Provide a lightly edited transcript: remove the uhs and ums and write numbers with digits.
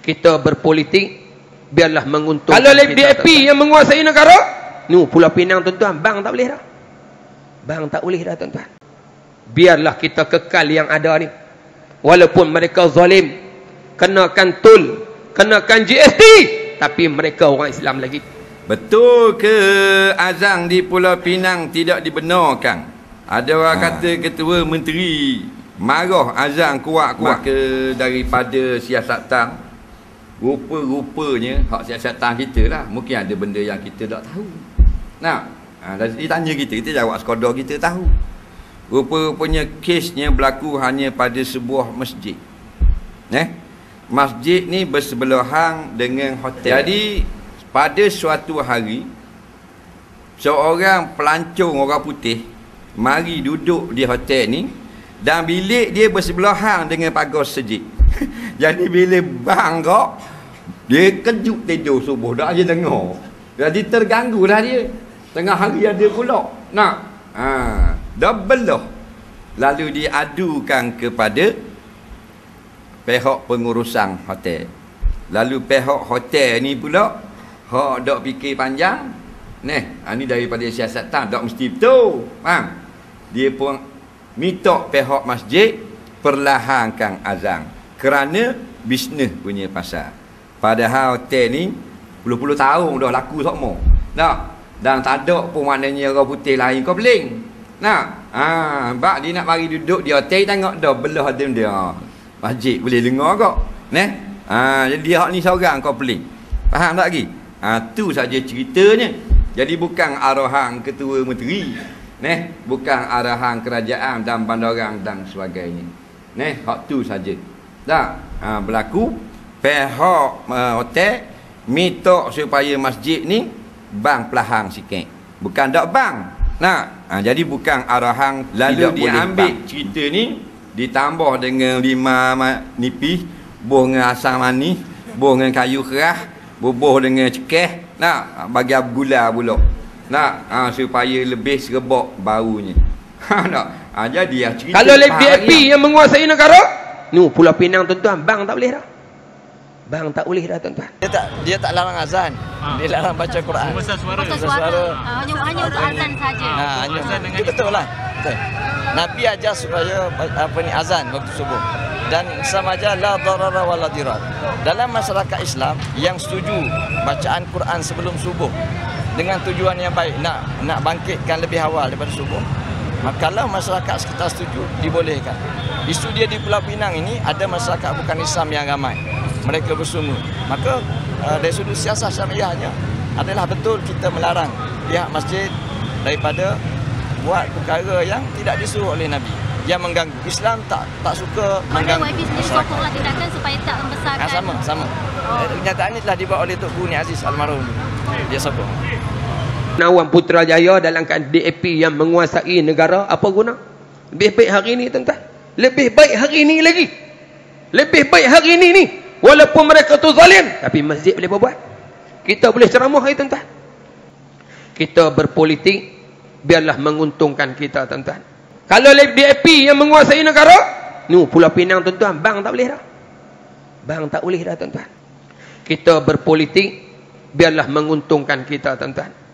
Kita berpolitik biarlah menguntungkan. Kalau DAP yang menguasai negara, Pulau Pinang tuan-tuan, bang tak boleh dah. Bang tak boleh dah tuan-tuan. Biarlah kita kekal yang ada ni. Walaupun mereka zalim, kenakan tol, kenakan GST, tapi mereka orang Islam lagi. Betul ke azan di Pulau Pinang tidak dibenarkan? Ada orang kata ketua menteri marah azan kuat-kuat ke daripada siasatan. Rupa-rupanya hak siasatan kita lah. Mungkin ada benda yang kita tak tahu. Nah, dia tanya kita jawab sekadar kita tahu. Rupa-rupanya kesnya berlaku hanya pada sebuah masjid. Masjid ni bersebelahan dengan hotel. Jadi pada suatu hari seorang pelancong orang putih mari duduk di hotel ni dan bilik dia bersebelahan dengan pagar masjid. Jadi bila bangkok dia kejut tidur subuh dah je dengar. Jadi terganggu dah dia. Tengah hari ada pula. Dah belah. Lalu diadukan kepada pihak pengurusan hotel. Lalu pihak hotel ni pula hak dak fikir panjang. Ni daripada siasatan tak mesti betul. Faham? Dia pun minta pihak masjid perlahankan azan kerana bisnes punya pasal. Padahal hotel ni puluh-puluh tahun dah laku sokmo. Dan tak ada pun maknanya orang putih lain kau beling. Bak dia nak mari duduk di hotel tengok dah belah dia. Masjid boleh dengar kok. Jadi hak ni seorang kau peling. Faham tak lagi? Tu saja ceritanya. Jadi bukan arahan ketua menteri. Bukan arahan kerajaan dan bandarang dan sebagainya. Hak tu saja. Berlaku pihak hotel minta supaya masjid ni bang pelahang sikit. Bukan tak bang. Jadi bukan arahan. Lalu dia ambil cerita ni ditambah dengan 5 nipis, buah dengan asam manis, buah dengan kayu keras, bubuh dengan cekeh, bagi gula pula. Supaya lebih serebak baunya. Jadi cerita. Kalau DAP yang menguasai negara, Pulau Pinang tuan-tuan, bang tak boleh dah. Bang tak boleh dah tuan-tuan. Dia tak larang azan. Dia larang baca Quran. Besar suara. Hanya untuk azan saja. Itu betul lah. Betul. Nabi ajar supaya azan waktu subuh. Dan sama aja la darara wa la dirar. Dalam masyarakat Islam yang setuju bacaan Quran sebelum subuh dengan tujuan yang baik, nak bangkitkan lebih awal daripada subuh, maka kalau masyarakat sekitar setuju, dibolehkan. Isu dia di Pulau Pinang ini ada masyarakat bukan Islam yang ramai. Mereka bersungguh. Maka dari sudut siasat syariahnya adalah betul kita melarang pihak masjid daripada buat perkara yang tidak disuruh oleh Nabi, yang mengganggu. Islam tak suka mengganggu. YB sendiri sokonglah tindakan supaya tak membesarkan. Sama. Kenyataan ini telah dibuat oleh Tok Guru Ni Aziz almarhum. Dia sokong. Nawang Putrajaya dalam keadaan DAP yang menguasai negara, apa guna? Lebih baik hari ini tuan-tuan. Lebih baik hari ini lagi. Lebih baik hari ini ni. Walaupun mereka tu zalim, tapi masjid boleh berbuat. Kita boleh ceramah hari tuan-tuan. Kita berpolitik biarlah menguntungkan kita tuan-tuan. Kalau DAP yang menguasai negara, Pulau Pinang tuan-tuan, bang tak boleh dah. Bang tak boleh dah tuan-tuan. Kita berpolitik biarlah menguntungkan kita tuan-tuan.